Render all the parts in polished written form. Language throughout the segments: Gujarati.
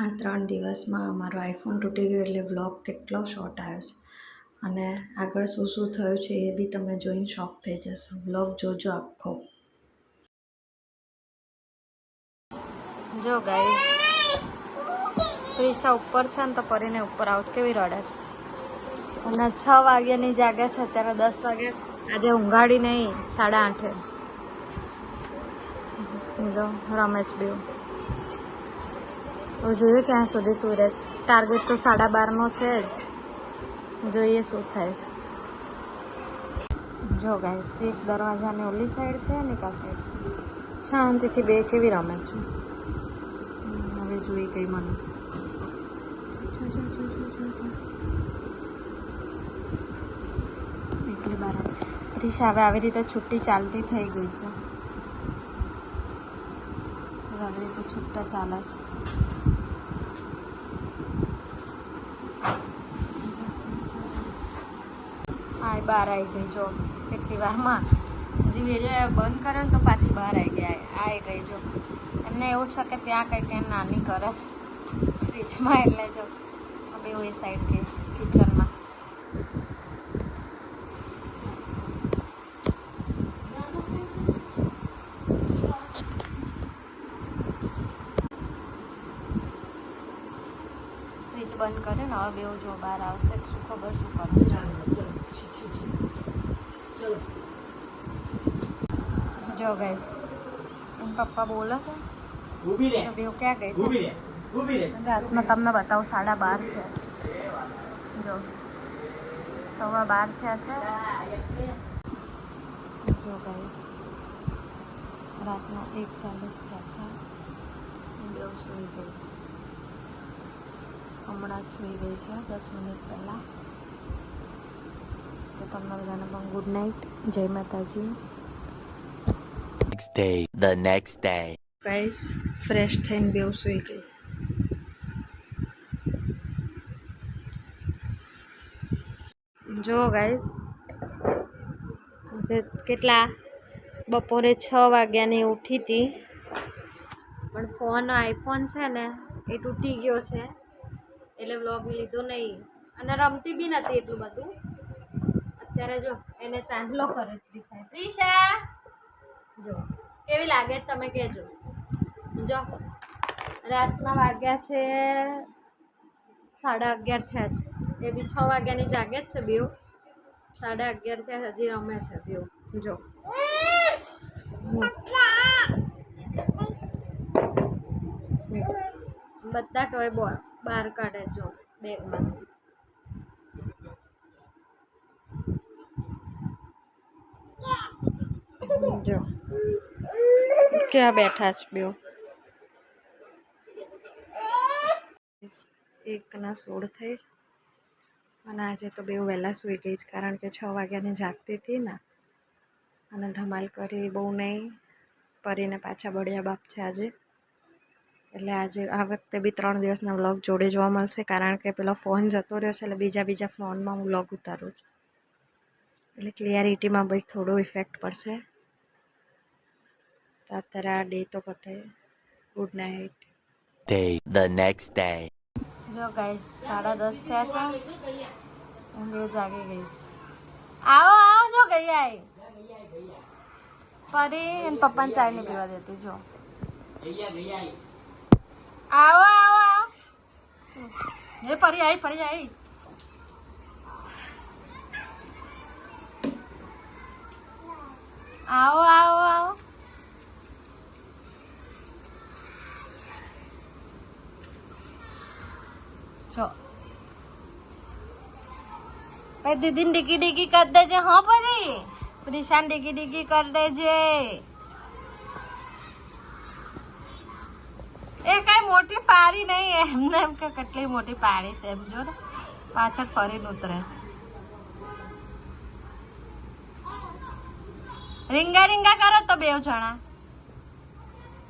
આ 3 દિવસમાં મારો આઈફોન તૂટી ગયો એટલે વ્લોગ કેટલો શોર્ટ આવ્યો છે અને આગળ શું શું થયું છે એ બી તમે જોઈને શોક થઈ જશો. વ્લોગ જોજો આખો. જો ગાઈસ પ્રિશા ઉપર છે ને તો પરીને ઉપર આઉટ કેવી રડે છે અને 6 વાગ્યાની જાગે છે, અત્યારે 10 વાગ્યા છે. આજે ઊંઘાડી નહીં, 8:30 જો રમે છે બેવ. હવે જોઈએ ક્યાં સુધી સૂરજ. ટાર્ગેટ તો 12:30નો છે જ, જોઈએ શું થાય છે. જો ગાઈસ એક દરવાજાની ઓલી સાઈડ છે ને કા સાઈડ છે, શાંતિથી બે કેવી રમે છે. હવે જોઈ ગઈ મને. એટલી બાર પ્રિશા હવે આવી રીતે છુટ્ટી ચાલતી થઈ ગઈ છે. આવી રીતે છૂટા ચાલે છે. હા બહાર આવી ગઈ જો કેટલી વારમાં. હજી વેરે બંધ કર્યો ને તો પાછી બહાર આવી ગઈ જો. એમને એવું છે કે ત્યાં કંઈક એમ નાની કરે છે ફ્રીજમાં, એટલે જો બે એ સાઈડ ગઈ કિચનમાં. ફ્રીજ બંધ કરે ને હવે બેવ જો બહાર આવશે, શું ખબર શું કરે. જો ગાઈસ એમ પપ્પા બોલે છે તો બેવ ક્યાં ગઈ છે. રાતમાં તમને બતાવું 12:30 થયા. જો 12:15 થયા છે. જો ગાઈસ રાતના 1:40 થયા છે. બેવ સૂઈ ગઈ છે, હમણાં જ સૂઈ ગઈ છે 10 મિનિટ પહેલાં. તો તમને બધાને પણ ગુડ નાઇટ, જય માતાજી. The next day. Guys fresh થઈને બેવ સૂઈ ગઈ. જો ગાઈસ જે કેટલા બપોરે 6 વાગ્યાની ઉઠી હતી, પણ આઈફોન છે ને એ તૂટી ગયો છે એટલે વ્લોગ લીધો નહીં અને રમતી બી નથી એટલું બધું. અત્યારે જો એને ચાંદલો કરે પ્રિશા. જો કેવી લાગે તમે કહેજો. જો રાતના વાગ્યા છે 11:30 થયા છે. એ બી 6 વાગ્યાની જાગે જ છે બેવ. 11:30 થયા, હજી રમે છે બેવ. જો બધા ટોય બોલ બહાર કાઢે જો બેગમાંથી. જો ક્યાં બેઠા છે બેવ. 1:16 થઈ અને આજે તો બેવ વહેલા સૂઈ ગઈ જ, કારણ કે 6 વાગ્યાની જાગતી હતી ને અને ધમાલ કરી બહુ નહીં. પરીને પાછા બળિયા બાપ છે આજે, એટલે આજે આ વખતે બી 3 દિવસના વ્લોગ જોડે જોવા મળશે, કારણ કે પેલો ફોન જતો રહ્યો છે એટલે બીજા ફોનમાં હું વ્લોગ ઉતારું છું, એટલે ક્લિયરિટીમાં બી થોડો ઇફેક્ટ પડશે. તો અત્યારે આ ડે તો પતે. Good night. The next day. જો ગાઈસ 10:30 થયા છે, હું બે જાગી ગઈ છે. આવો જો ગઈ આઈ પરી એને પપ્પાને ચાય નહીં પીવા દેતી. જો આવો જે પરી આવી આવો. જો ભાઈ દીદીને ડીગી કરી દેજે. હા પરી પ્રિશાન ડીગી કરી દેજે. એ કઈ મોટી પારી નહીં, એમને એમ કે કેટલી મોટી પારી છે એમ. જો ને પાછળ ફરીને ઉતરે છે. રીંગા કરો તો બેવ જણા.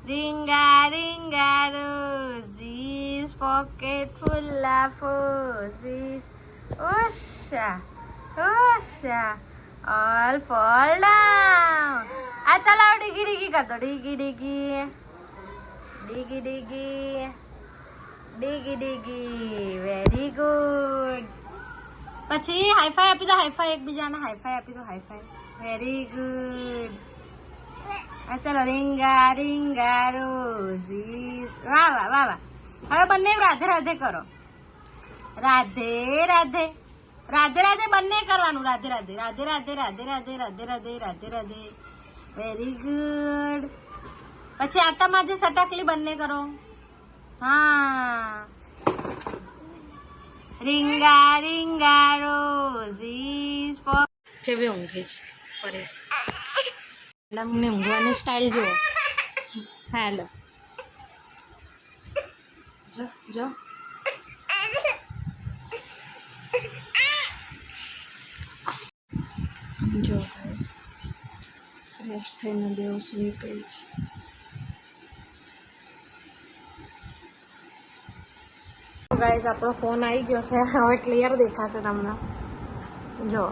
Ring a roses pocket full of roses. Hush a all fall down. આ ચલાવો ડીગી કર દો. ડીગી ડીગી ડીગી વેરી ગુડ. પછી હાઈફાઈ આપી દો, હાઈફાઈ એકબીજાને હાઈફાઈ આપી દો, હાઈફાઈ. Very good. ચાલો રીંગા રીંગા રોઝીસ. વાહ વાહ વાહ વાહ. હવે બંને રાધે રાધે કરો. રાધે રાધે રાધે રાધે બંને કરવાનું. રાધે રાધે રાધે રાધે રાધે રાધે રાધે રાધે રાધે રાધે. Very good. પછી આટામાં જે સટાકલી બંને કરો. હા. Ring a ring a roses. કેવી ઊંઘી છે પરે. મેડમને ઊંઘવાની સ્ટાઇલ જુઓ. હેલો જો જો. જો ગાઈસ ફ્રેશ થઈને બેવ સૂઈ ગઈ છે. ગાઈસ આપણો ફોન આવી ગયો છે. હવે ક્લિયર દેખાશે તમને. જો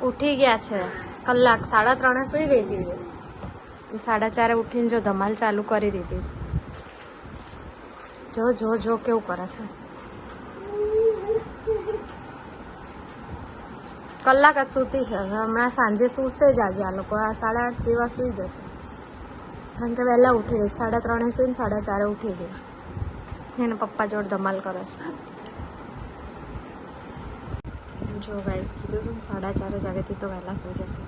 ઉઠી ગયા છે. કલાક 3:30 સુઈ ગઈ હતી. 4:30 ઉઠીને જો ધમાલ ચાલુ કરી દીધી છે. જો જો જો કેવું કરે છે. કલાક જ સૂતી છે. હમણાં સાંજે સૂશે જ આજે આ લોકો. 8:30 જેવા સૂઈ જશે. કારણ કે વહેલા ઉઠી ગઈ. 3:30 સુઈને 4:30 ઉઠી ગઈ. એને પપ્પા જોડે ધમાલ કરે છે. જો ગાઈસ કીધું તું 4:30 જાગેથી તો વહેલા સૂઈ જશે.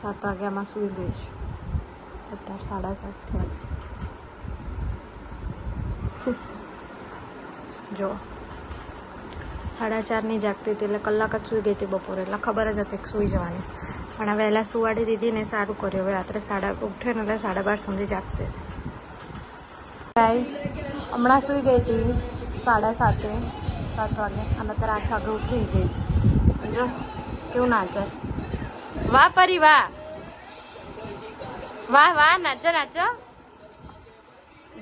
7 વાગ્યામાં સૂઈ ગઈ છે. અત્યારે 7:30 થયા છે. જો 4:30 જાગતી હતી એટલે કલાક જ સૂઈ ગઈ હતી બપોરે. એટલે ખબર જ હતી કે સૂઈ જવાની છે. પણ આ વહેલા સુવાડી દીધી ને સારું કર્યું. હવે રાત્રે ઉઠે ને એટલે 12:30 સુધી જાગશે. ગાઈસ હમણાં સૂઈ ગઈ હતી 7:30 વાગે અને અત્યારે 8 વાગે ઉઠી ગઈ. જો કેવું નાચે છે. વાહ પરી વાહ વાહ વાહ. નાચો નાચો.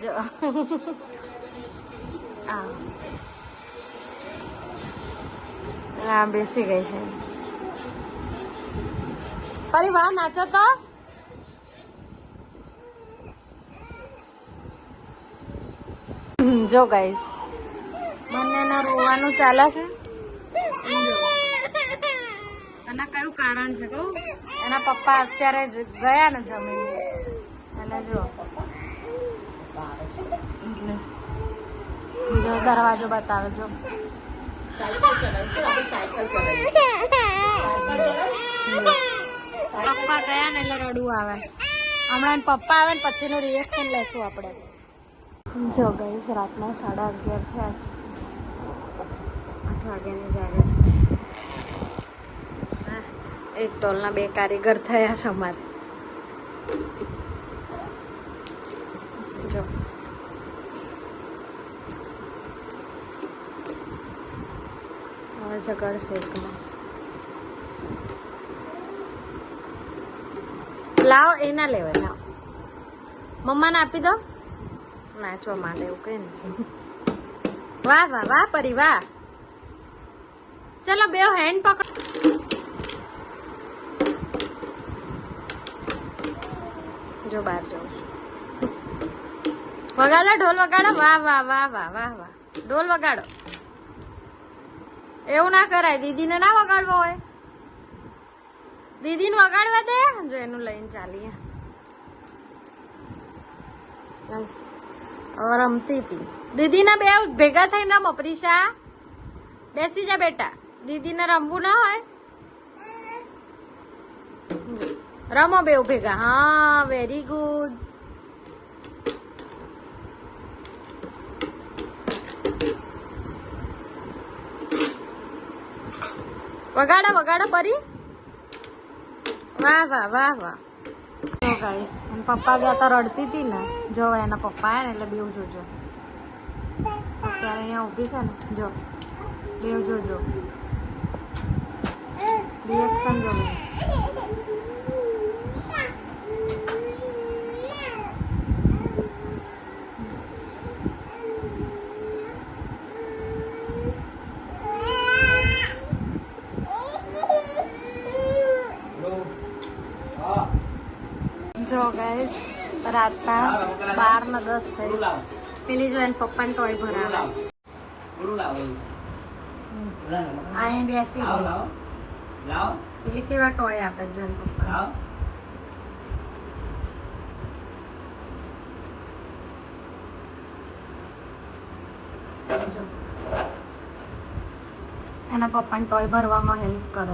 જો હા બેસી ગઈ છે. પરી વાહ નાચો તો. જો ગાઈસ બંનેને રોવાનું ચાલે છે. એના કયું કારણ છે કહું. એના પપ્પા અત્યારે ગયા ને જમીન એટલે જો દરવાજો બતાવે. જો પપ્પા ગયા ને એટલે રડવું આવે. હમણાં પપ્પા આવે ને પછીનું રિએક્શન લેશું આપણે. જો ગાઈસ રાતના 11:30 થયા છે. 8 વાગ્યાની જાગે છે. એક ટોલના 2 કારીગર થયા છે અમારે. જો હવે જગાડશે એકમાં. લાવો એ ના લેવાય. લાવો મમ્માને આપી દો. નાચવા માંડે એવું કઈ નહીં. વાહ વાહ વાહ પરી વાહ. ચલો બે હેન્ડ પકડ. જો બહાર જાઉં છું. વગાડો ઢોલ વગાડો. વાહ વાહ વાહ વાહ વાહ વાહ. ઢોલ વગાડો. એવું ના કરાય. દીદીને ના વગાડવો હોય. દીદીને વગાડવા દે. જો એનું લઈને ચાલીએ. રમતી હતી. દીદીના બે ભેગા થઈને રમો. પ્રિશા બેસી જા બેટા. દીદીને રમવું ના હોય. રમો બેવ ભેગા. હા વેરી ગુડ. વગાડો વગાડો પરી. વાહ વાહ વાહ વાહ. જો ગાઈસ પપ્પા ગયા તા રડતી હતી ને. જો એના પપ્પા આવ્યા ને એટલે બેવ જોજો. અત્યારે અહીંયા ઊભી છે ને. જો બેવ જોજો. રિએક્શન જો. જો ગાઈસ રાતના 12:10 થઈ. પેલી જો એને પપ્પાને ટોય ભરાવે છે. અહીં બેસી ગઈ. પેલી કેવા ટોય આપે જો એને પપ્પા. એના પપ્પાને ટોય ભરવામાં હેલ્પ કરે.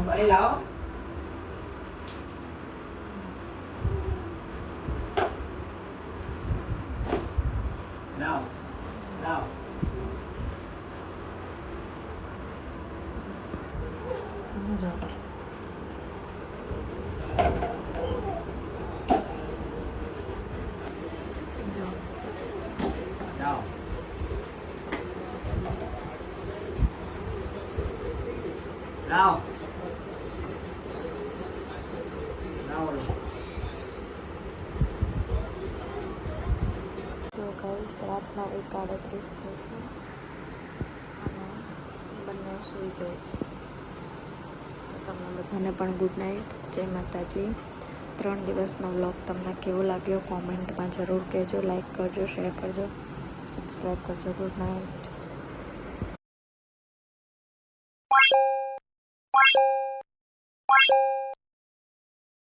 તો ગાઈસ રાતના 1:38 થઈ છે અને બંને સૂઈ ગઈ છે. તો તમને બધાને પણ ગુડ નાઇટ. જય માતાજી. 3 દિવસનો વ્લોગ તમને કેવો લાગ્યો કોમેન્ટમાં જરૂર કહેજો. લાઈક કરજો, શેર કરજો, સબસ્ક્રાઈબ કરજો. Good night.